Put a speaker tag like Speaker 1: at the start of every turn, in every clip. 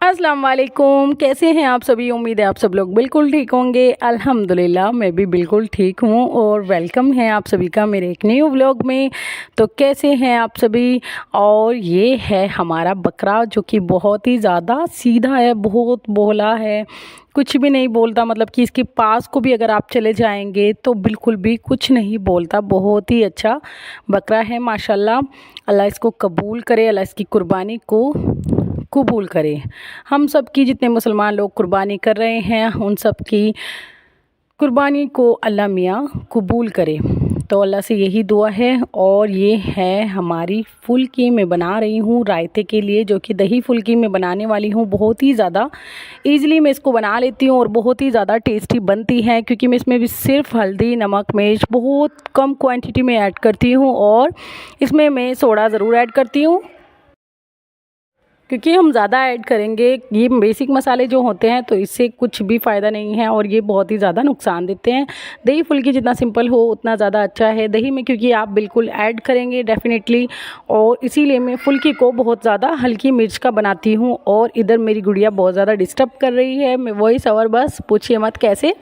Speaker 1: अस्सलाम वालेकुम। कैसे हैं आप सभी? उम्मीद है आप सब लोग बिल्कुल ठीक होंगे। अल्हम्दुलिल्लाह मैं भी बिल्कुल ठीक हूँ और वेलकम है आप सभी का मेरे एक न्यू व्लॉग में। तो कैसे हैं आप सभी? और ये है हमारा बकरा जो कि बहुत ही ज़्यादा सीधा है, बहुत भोला है, कुछ भी नहीं बोलता। मतलब कि इसके पास को भी अगर आप चले जाएंगे तो बिल्कुल भी कुछ नहीं बोलता। बहुत ही अच्छा बकरा है माशाल्लाह। अल्लाह इसको कबूल करे, अल्लाह इसकी कुर्बानी को कबूल करे। हम सब की जितने मुसलमान लोग कुर्बानी कर रहे हैं उन सब की कुर्बानी को अल्लाह मियाँ कबूल करे। तो अल्लाह से यही दुआ है। और ये है हमारी फुल्की मैं बना रही हूँ रायते के लिए, जो कि दही फुल्की मैं बनाने वाली हूँ। बहुत ही ज़्यादा ईज़िली मैं इसको बना लेती हूँ और बहुत ही ज़्यादा टेस्टी बनती है, क्योंकि मैं इसमें भी सिर्फ हल्दी, नमक, मिर्च बहुत कम क्वांटिटी में ऐड करती हूँ और इसमें मैं सोडा ज़रूर ऐड करती हूँ, क्योंकि हम ज़्यादा ऐड करेंगे ये बेसिक मसाले जो होते हैं तो इससे कुछ भी फ़ायदा नहीं है और ये बहुत ही ज़्यादा नुकसान देते हैं। दही फुल्की जितना सिंपल हो उतना ज़्यादा अच्छा है दही में, क्योंकि आप बिल्कुल ऐड करेंगे डेफिनेटली। और इसीलिए मैं फुल्की को बहुत ज़्यादा हल्की मिर्च का बनाती हूँ। और इधर मेरी गुड़िया बहुत ज़्यादा डिस्टर्ब कर रही है, मैं वही सवर बस पूछिए मत कैसे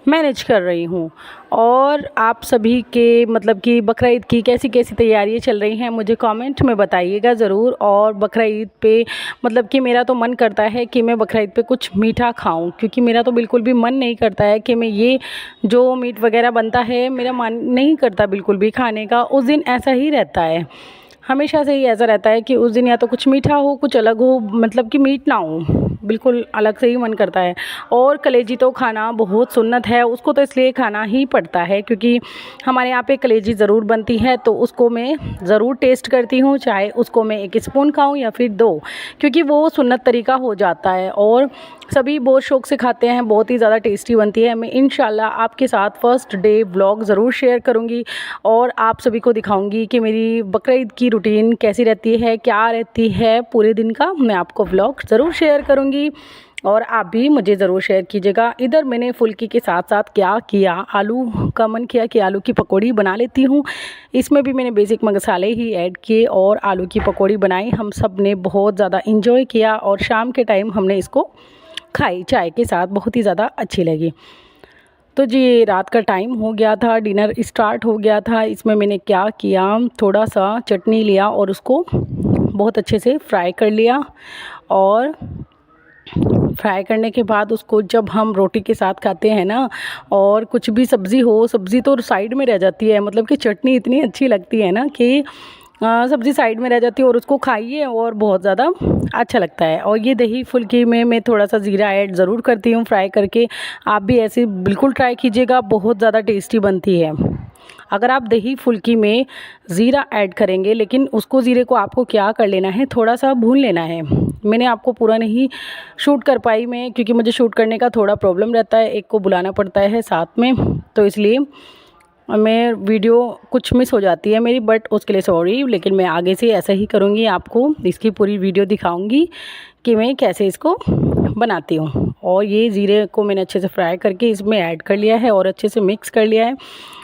Speaker 1: मैनेज कर रही हूँ। और आप सभी के मतलब कि बकरा ईद की कैसी कैसी तैयारियां चल रही हैं मुझे कमेंट में बताइएगा ज़रूर। और बकरा ईद पे मतलब कि मेरा तो मन करता है कि मैं बकरा ईद पे कुछ मीठा खाऊं, क्योंकि मेरा तो बिल्कुल भी मन नहीं करता है कि मैं ये जो मीट वगैरह बनता है मेरा मन नहीं करता बिल्कुल भी खाने का। उस दिन ऐसा ही रहता है, हमेशा से ही ऐसा रहता है कि उस दिन या तो कुछ मीठा हो, कुछ अलग हो, मतलब कि मीट ना हो, बिल्कुल अलग से ही मन करता है। और कलेजी तो खाना बहुत सुन्नत है, उसको तो इसलिए खाना ही पड़ता है क्योंकि हमारे यहाँ पे कलेजी ज़रूर बनती है, तो उसको मैं ज़रूर टेस्ट करती हूँ, चाहे उसको मैं 1 स्पून खाऊँ या फिर 2, क्योंकि वो सुन्नत तरीका हो जाता है और सभी बहुत शौक़ से खाते हैं। बहुत ही ज़्यादा टेस्टी बनती है। मैं इंशाल्लाह आपके साथ फर्स्ट डे व्लॉग ज़रूर शेयर करूँगी और आप सभी को दिखाऊँगी कि मेरी बकरा ईद की रूटीन कैसी रहती है, क्या रहती है पूरे दिन का। मैं आपको व्लॉग ज़रूर शेयर करूँगी और आप भी मुझे ज़रूर शेयर कीजिएगा। इधर मैंने फुल्की के साथ साथ क्या किया, आलू का मन किया कि आलू की पकौड़ी बना लेती हूँ। इसमें भी मैंने बेसिक मसाले ही ऐड किए और आलू की पकौड़ी बनाई। हम सब ने बहुत ज़्यादा इंजॉय किया और शाम के टाइम हमने इसको खाई चाय के साथ, बहुत ही ज़्यादा अच्छी लगी। तो जी रात का टाइम हो गया था, डिनर स्टार्ट हो गया था। इसमें मैंने क्या किया, थोड़ा सा चटनी लिया और उसको बहुत अच्छे से फ्राई कर लिया। और फ्राई करने के बाद उसको जब हम रोटी के साथ खाते हैं ना, और कुछ भी सब्ज़ी हो, सब्ज़ी तो साइड में रह जाती है, मतलब कि चटनी इतनी अच्छी लगती है ना कि सब्ज़ी साइड में रह जाती है और उसको खाइए और बहुत ज़्यादा अच्छा लगता है। और ये दही फुल्की में मैं थोड़ा सा ज़ीरा ऐड ज़रूर करती हूँ फ्राई करके। आप भी ऐसे बिल्कुल ट्राई कीजिएगा, बहुत ज़्यादा टेस्टी बनती है। अगर आप दही फुल्की में ज़ीरा ऐड करेंगे, लेकिन उसको ज़ीरे को आपको क्या कर लेना है, थोड़ा सा भून लेना है। मैंने आपको पूरा नहीं शूट कर पाई मैं, क्योंकि मुझे शूट करने का थोड़ा प्रॉब्लम रहता है, एक को बुलाना पड़ता है साथ में, तो इसलिए मैं वीडियो कुछ मिस हो जाती है मेरी, बट उसके लिए सॉरी। लेकिन मैं आगे से ऐसा ही करूँगी, आपको इसकी पूरी वीडियो दिखाऊंगी कि मैं कैसे इसको बनाती हूँ। और ये ज़ीरे को मैंने अच्छे से फ्राई करके इसमें ऐड कर लिया है और अच्छे से मिक्स कर लिया है,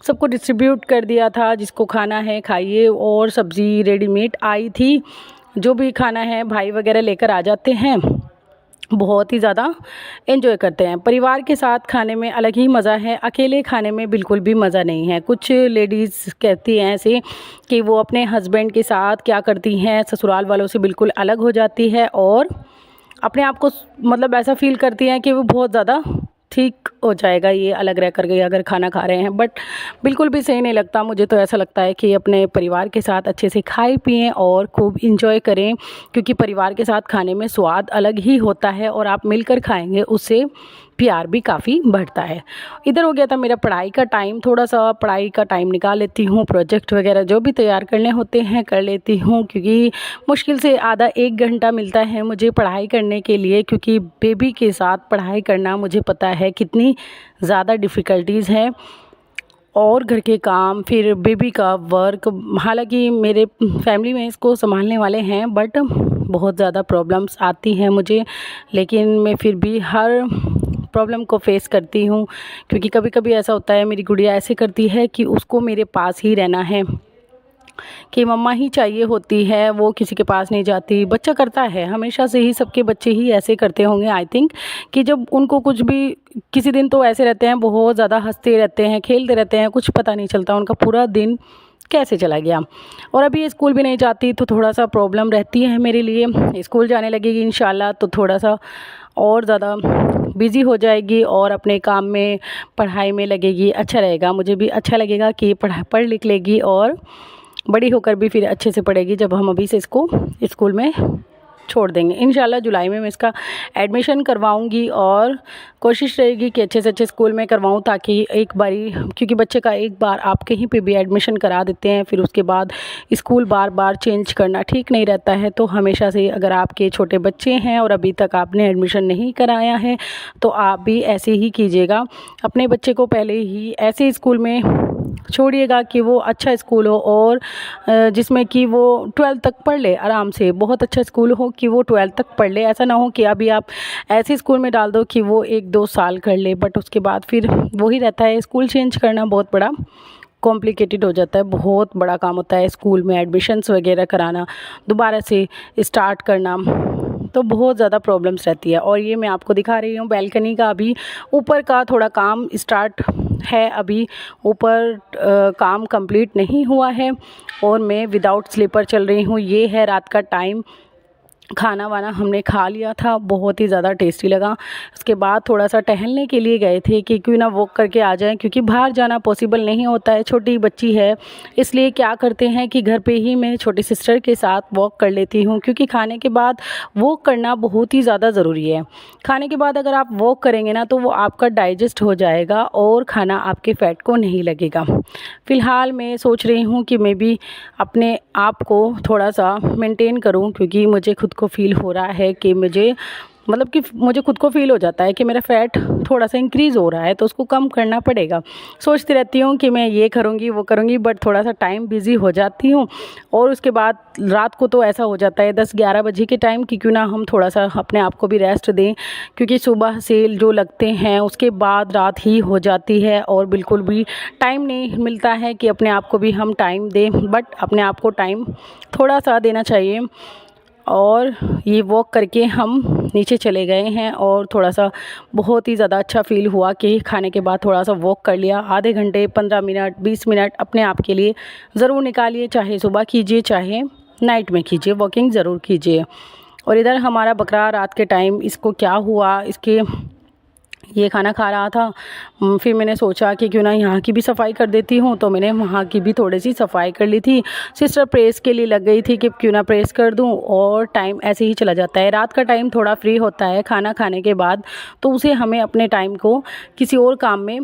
Speaker 1: सबको डिस्ट्रीब्यूट कर दिया था। जिसको खाना है खाइए। और सब्ज़ी रेडीमेड आई थी, जो भी खाना है भाई वगैरह लेकर आ जाते हैं, बहुत ही ज़्यादा एंजॉय करते हैं। परिवार के साथ खाने में अलग ही मज़ा है, अकेले खाने में बिल्कुल भी मज़ा नहीं है। कुछ लेडीज़ कहती हैं ऐसे कि वो अपने हस्बैंड के साथ क्या करती हैं, ससुराल वालों से बिल्कुल अलग हो जाती है और अपने आप को मतलब ऐसा फील करती हैं कि वो बहुत ज़्यादा ठीक हो जाएगा ये अलग रह करके अगर खाना खा रहे हैं, बट बिल्कुल भी सही नहीं लगता। मुझे तो ऐसा लगता है कि अपने परिवार के साथ अच्छे से खाएं पिएं और खूब इंजॉय करें, क्योंकि परिवार के साथ खाने में स्वाद अलग ही होता है और आप मिलकर खाएंगे उससे प्यार भी काफ़ी बढ़ता है। इधर हो गया था मेरा पढ़ाई का टाइम, थोड़ा सा पढ़ाई का टाइम निकाल लेती हूँ, प्रोजेक्ट वगैरह जो भी तैयार करने होते हैं कर लेती हूँ, क्योंकि मुश्किल से आधा 1 घंटा मिलता है मुझे पढ़ाई करने के लिए, क्योंकि बेबी के साथ पढ़ाई करना मुझे पता है कितनी ज़्यादा डिफ़िकल्टीज़ हैं। और घर के काम, फिर बेबी का वर्क, हालांकि मेरे फैमिली में इसको संभालने वाले हैं, बट बहुत ज़्यादा प्रॉब्लम्स आती हैं मुझे, लेकिन मैं फिर भी हर प्रॉब्लम को फेस करती हूँ, क्योंकि कभी कभी ऐसा होता है मेरी गुड़िया ऐसे करती है कि उसको मेरे पास ही रहना है। कि मम्मा ही चाहिए होती है, वो किसी के पास नहीं जाती। बच्चा करता है, हमेशा से ही सबके बच्चे ही ऐसे करते होंगे आई थिंक, कि जब उनको कुछ भी, किसी दिन तो ऐसे रहते हैं, बहुत ज़्यादा हंसते रहते हैं, खेलते रहते हैं, कुछ पता नहीं चलता उनका पूरा दिन कैसे चला गया। और अभी ये स्कूल भी नहीं जाती तो थोड़ा सा प्रॉब्लम रहती है मेरे लिए। स्कूल जाने लगेगी इंशाल्लाह तो थोड़ा सा और ज़्यादा बिज़ी हो जाएगी और अपने काम में, पढ़ाई में लगेगी। अच्छा रहेगा, मुझे भी अच्छा लगेगा कि पढ़ लिख लेगी और बड़ी होकर भी फिर अच्छे से पढ़ेगी जब हम अभी से इसको स्कूल में छोड़ देंगे। इंशाल्लाह जुलाई में मैं इसका एडमिशन करवाऊंगी और कोशिश रहेगी कि अच्छे से अच्छे स्कूल में करवाऊं, ताकि एक बारी, क्योंकि बच्चे का एक बार आप कहीं पे भी एडमिशन करा देते हैं फिर उसके बाद स्कूल बार बार चेंज करना ठीक नहीं रहता है। तो हमेशा से अगर आपके छोटे बच्चे हैं और अभी तक आपने एडमिशन नहीं कराया है तो आप भी ऐसे ही कीजिएगा, अपने बच्चे को पहले ही ऐसे स्कूल में छोड़िएगा कि वो अच्छा स्कूल हो और जिसमें कि वो 12th तक पढ़ ले आराम से। बहुत अच्छा स्कूल हो कि वो 12th तक पढ़ ले, ऐसा ना हो कि अभी आप ऐसे स्कूल में डाल दो कि वो 1-2 साल कर ले, बट उसके बाद फिर वही रहता है, स्कूल चेंज करना बहुत बड़ा कॉम्प्लिकेटेड हो जाता है, बहुत बड़ा काम होता है स्कूल में एडमिशन्स वगैरह कराना, दोबारा से स्टार्ट करना, तो बहुत ज़्यादा प्रॉब्लम्स रहती है। और ये मैं आपको दिखा रही हूँ बैल्कनी का, अभी ऊपर का थोड़ा काम स्टार्ट है, अभी ऊपर काम कंप्लीट नहीं हुआ है और मैं विदाउट स्लीपर चल रही हूँ। ये है रात का टाइम, खाना वाना हमने खा लिया था, बहुत ही ज़्यादा टेस्टी लगा। उसके बाद थोड़ा सा टहलने के लिए गए थे कि क्यों ना वॉक करके आ जाएं, क्योंकि बाहर जाना पॉसिबल नहीं होता है, छोटी बच्ची है, इसलिए क्या करते हैं कि घर पे ही मैं छोटी सिस्टर के साथ वॉक कर लेती हूँ, क्योंकि खाने के बाद वॉक करना बहुत ही ज़्यादा ज़रूरी है। खाने के बाद अगर आप वॉक करेंगे ना तो वो आपका डाइजेस्ट हो जाएगा और खाना आपके फैट को नहीं लगेगा। फ़िलहाल मैं सोच रही हूँ कि मैं भी अपने आप को थोड़ा सा मेंटेन करूँ, क्योंकि मुझे खुद को फ़ील हो रहा है कि मुझे खुद को फ़ील हो जाता है कि मेरा फ़ैट थोड़ा सा इंक्रीज़ हो रहा है, तो उसको कम करना पड़ेगा। सोचती रहती हूँ कि मैं ये करूँगी वो करूँगी, बट थोड़ा सा टाइम बिज़ी हो जाती हूँ और उसके बाद रात को तो ऐसा हो जाता है 10-11 बजे के टाइम कि क्यों ना हम थोड़ा सा अपने आप को भी रेस्ट दें, क्योंकि सुबह से जो लगते हैं उसके बाद रात ही हो जाती है और बिल्कुल भी टाइम नहीं मिलता है कि अपने आप को भी हम टाइम दें, बट अपने आप को टाइम थोड़ा सा देना चाहिए। और ये वॉक करके हम नीचे चले गए हैं और थोड़ा सा बहुत ही ज़्यादा अच्छा फ़ील हुआ कि खाने के बाद थोड़ा सा वॉक कर लिया। आधे घंटे 15 मिनट 20 मिनट अपने आप के लिए ज़रूर निकालिए, चाहे सुबह कीजिए चाहे नाइट में कीजिए, वॉकिंग ज़रूर कीजिए। और इधर हमारा बकरा रात के टाइम, इसको क्या हुआ, इसके ये खाना खा रहा था, फिर मैंने सोचा कि क्यों ना यहाँ की भी सफाई कर देती हूँ, तो मैंने वहाँ की भी थोड़ी सी सफाई कर ली थी। सिस्टर प्रेस के लिए लग गई थी कि क्यों ना प्रेस कर दूँ, और टाइम ऐसे ही चला जाता है। रात का टाइम थोड़ा फ्री होता है खाना खाने के बाद, तो उसे हमें अपने टाइम को किसी और काम में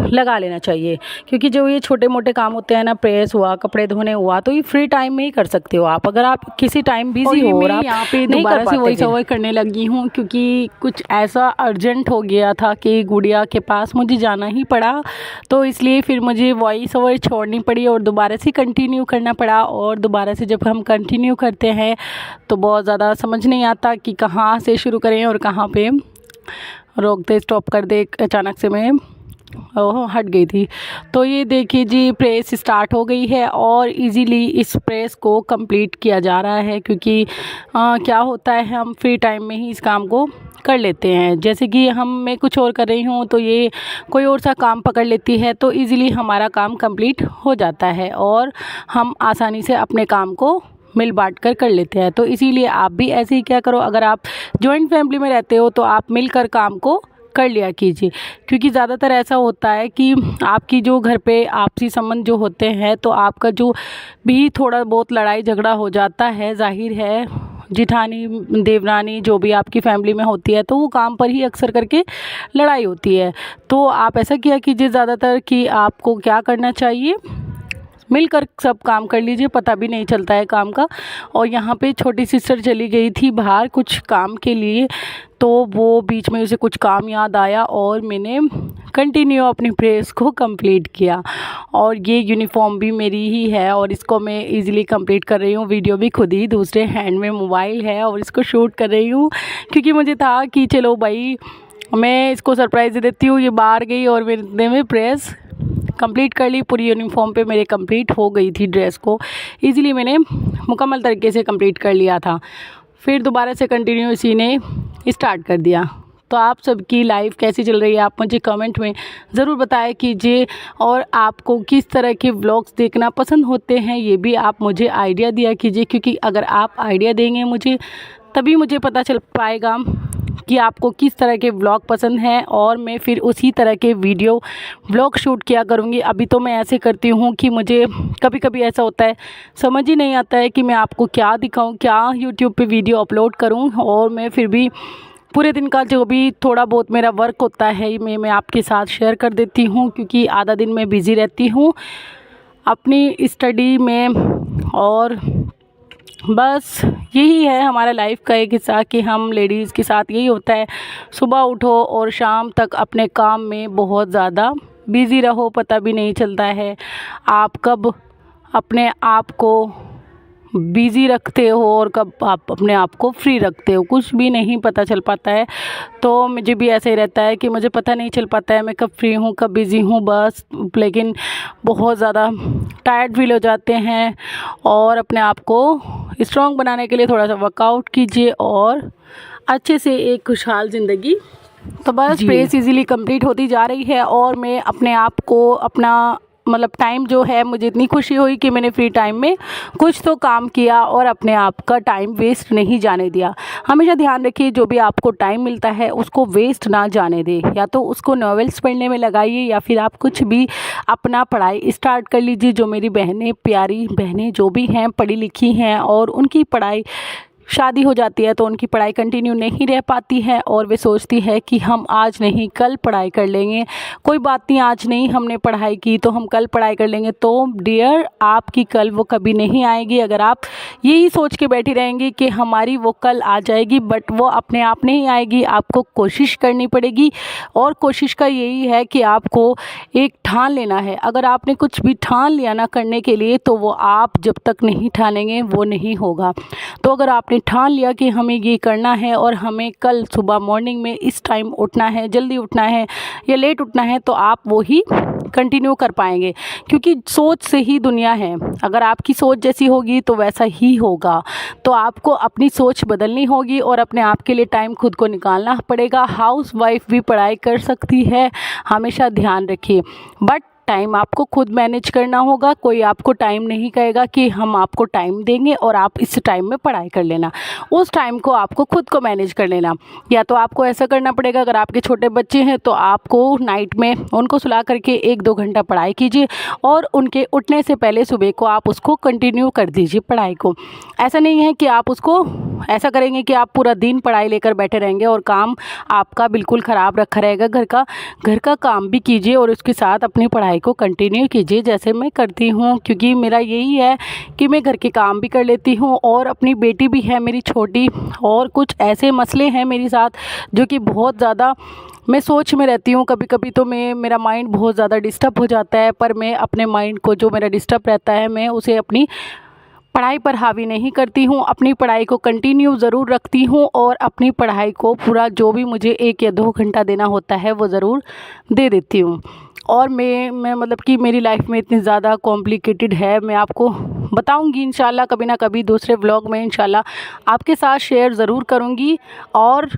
Speaker 1: लगा लेना चाहिए, क्योंकि जो ये छोटे मोटे काम होते हैं ना, प्रेस हुआ, कपड़े धोने हुआ, तो ये फ्री टाइम में ही कर सकते हो आप। अगर आप किसी टाइम बिजी हो और आप यहाँ पे दोबारा से वॉइस ओवर करने लगी हूँ, क्योंकि कुछ ऐसा अर्जेंट हो गया था कि गुड़िया के पास मुझे जाना ही पड़ा, तो इसलिए फिर मुझे वॉइस ओवर छोड़नी पड़ी और दोबारा से कंटिन्यू करना पड़ा। और दोबारा से जब हम कंटिन्यू करते हैं तो बहुत ज़्यादा समझ नहीं आता कि कहाँ से शुरू करें और कहाँ पे रोक दे, स्टॉप कर दे। अचानक से मैं हट गई थी। तो ये देखिए जी, प्रेस स्टार्ट हो गई है और इजीली इस प्रेस को कंप्लीट किया जा रहा है, क्योंकि क्या होता है, हम फ्री टाइम में ही इस काम को कर लेते हैं। जैसे कि मैं कुछ और कर रही हूँ तो ये कोई और सा काम पकड़ लेती है, तो इजीली हमारा काम कंप्लीट हो जाता है और हम आसानी से अपने काम को मिल बांट कर लेते हैं। तो इसीलिए आप भी ऐसे ही क्या करो, अगर आप जॉइंट फैमिली में रहते हो तो आप मिलकर काम को कर लिया कीजिए, क्योंकि ज़्यादातर ऐसा होता है कि आपकी जो घर पे आपसी संबंध जो होते हैं, तो आपका जो भी थोड़ा बहुत लड़ाई झगड़ा हो जाता है, जाहिर है जिठानी देवरानी जो भी आपकी फैमिली में होती है, तो वो काम पर ही अक्सर करके लड़ाई होती है। तो आप ऐसा किया कीजिए ज़्यादातर कि आपको क्या करना चाहिए, मिलकर सब काम कर लीजिए, पता भी नहीं चलता है काम का। और यहाँ पे छोटी सिस्टर चली गई थी बाहर कुछ काम के लिए, तो वो बीच में उसे कुछ काम याद आया और मैंने कंटिन्यू अपनी प्रेस को कंप्लीट किया। और ये यूनिफॉर्म भी मेरी ही है और इसको मैं इजीली कंप्लीट कर रही हूँ। वीडियो भी खुद ही, दूसरे हैंड में मोबाइल है और इसको शूट कर रही हूँ, क्योंकि मुझे था कि चलो भाई मैं इसको सरप्राइज़ दे देती हूँ। ये बाहर गई और मेरे में प्रेस कंप्लीट कर ली। पूरी यूनिफॉर्म पे मेरे कंप्लीट हो गई थी ड्रेस को, ईज़िली मैंने मुकम्मल तरीके से कंप्लीट कर लिया था। फिर दोबारा से कंटिन्यू इसी ने स्टार्ट कर दिया। तो आप सबकी लाइफ कैसी चल रही है आप मुझे कमेंट में ज़रूर बताया कीजिए, और आपको किस तरह के व्लॉग्स देखना पसंद होते हैं ये भी आप मुझे आइडिया दिया कीजिए, क्योंकि अगर आप आइडिया देंगे मुझे तभी मुझे पता चल पाएगा कि आपको किस तरह के व्लॉग पसंद हैं, और मैं फिर उसी तरह के वीडियो व्लॉग शूट किया करूँगी। अभी तो मैं ऐसे करती हूँ कि मुझे कभी कभी ऐसा होता है समझ ही नहीं आता है कि मैं आपको क्या दिखाऊँ, क्या यूट्यूब पे वीडियो अपलोड करूँ, और मैं फिर भी पूरे दिन का जो भी थोड़ा बहुत मेरा वर्क होता है मैं आपके साथ शेयर कर देती हूँ, क्योंकि आधा दिन मैं बिज़ी रहती हूँ अपनी स्टडी में। और बस यही है हमारा लाइफ का एक हिस्सा कि हम लेडीज़ के साथ यही होता है, सुबह उठो और शाम तक अपने काम में बहुत ज़्यादा बिज़ी रहो, पता भी नहीं चलता है आप कब अपने आप को बिज़ी रखते हो और कब आप अपने आप को फ्री रखते हो, कुछ भी नहीं पता चल पाता है। तो मुझे भी ऐसे ही रहता है कि मुझे पता नहीं चल पाता है मैं कब फ्री हूँ कब बिज़ी हूँ बस, लेकिन बहुत ज़्यादा टायर्ड फील हो जाते हैं। और अपने आप को स्ट्रॉन्ग बनाने के लिए थोड़ा सा वर्कआउट कीजिए और अच्छे से एक खुशहाल ज़िंदगी। तो बस प्रेस इजीली कंप्लीट होती जा रही है, और मैं अपने आप को अपना मतलब टाइम जो है, मुझे इतनी खुशी हुई कि मैंने फ्री टाइम में कुछ तो काम किया और अपने आप का टाइम वेस्ट नहीं जाने दिया। हमेशा ध्यान रखिए जो भी आपको टाइम मिलता है उसको वेस्ट ना जाने दें, या तो उसको नॉवेल्स पढ़ने में लगाइए या फिर आप कुछ भी अपना पढ़ाई स्टार्ट कर लीजिए। जो मेरी बहनें, प्यारी बहनें जो भी हैं पढ़ी लिखी हैं और उनकी पढ़ाई शादी हो जाती है तो उनकी पढ़ाई कंटिन्यू नहीं रह पाती है, और वे सोचती है कि हम आज नहीं कल पढ़ाई कर लेंगे, कोई बात नहीं आज नहीं हमने पढ़ाई की तो हम कल पढ़ाई कर लेंगे। तो डियर आपकी कल वो कभी नहीं आएगी अगर आप यही सोच के बैठी रहेंगी कि हमारी वो कल आ जाएगी, बट वो अपने आप नहीं आएगी, आपको कोशिश करनी पड़ेगी। और कोशिश का यही है कि आपको एक ठान लेना है। अगर आपने कुछ भी ठान लिया ना करने के लिए तो वो आप जब तक नहीं ठानेंगे वो नहीं होगा। तो अगर आपने ठान लिया कि हमें ये करना है और हमें कल सुबह मॉर्निंग में इस टाइम उठना है, जल्दी उठना है या लेट उठना है, तो आप वो ही कंटिन्यू कर पाएंगे, क्योंकि सोच से ही दुनिया है। अगर आपकी सोच जैसी होगी तो वैसा ही होगा। तो आपको अपनी सोच बदलनी होगी और अपने आप के लिए टाइम खुद को निकालना पड़ेगा। हाउस वाइफ भी पढ़ाई कर सकती है, हमेशा ध्यान रखिए, बट टाइम आपको खुद मैनेज करना होगा। कोई आपको टाइम नहीं कहेगा कि हम आपको टाइम देंगे और आप इस टाइम में पढ़ाई कर लेना, उस टाइम को आपको खुद को मैनेज कर लेना। या तो आपको ऐसा करना पड़ेगा, अगर आपके छोटे बच्चे हैं तो आपको नाइट में उनको सुला करके 1-2 घंटा पढ़ाई कीजिए और उनके उठने से पहले सुबह को आप उसको कंटिन्यू कर दीजिए पढ़ाई को। ऐसा नहीं है कि आप उसको ऐसा करेंगे कि आप पूरा दिन पढ़ाई लेकर बैठे रहेंगे और काम आपका बिल्कुल ख़राब रखा रहेगा। घर का काम भी कीजिए और उसके साथ अपनी पढ़ाई को कंटिन्यू कीजिए जैसे मैं करती हूँ, क्योंकि मेरा यही है कि मैं घर के काम भी कर लेती हूँ और अपनी बेटी भी है मेरी छोटी, और कुछ ऐसे मसले हैं मेरे साथ जो कि बहुत ज़्यादा मैं सोच में रहती हूँ। कभी कभी तो मेरा माइंड बहुत ज़्यादा डिस्टर्ब हो जाता है, पर मैं अपने माइंड को जो मेरा डिस्टर्ब रहता है मैं उसे अपनी पढ़ाई पर हावी नहीं करती हूँ। अपनी पढ़ाई को कंटिन्यू ज़रूर रखती हूँ और अपनी पढ़ाई को पूरा जो भी मुझे 1 या 2 घंटा देना होता है वो ज़रूर दे देती हूँ। और मैं मतलब कि मेरी लाइफ में इतनी ज़्यादा कॉम्प्लिकेटेड है, मैं आपको बताऊंगी इंशाल्लाह कभी ना कभी दूसरे व्लॉग में इंशाल्लाह आपके साथ शेयर ज़रूर करूंगी। और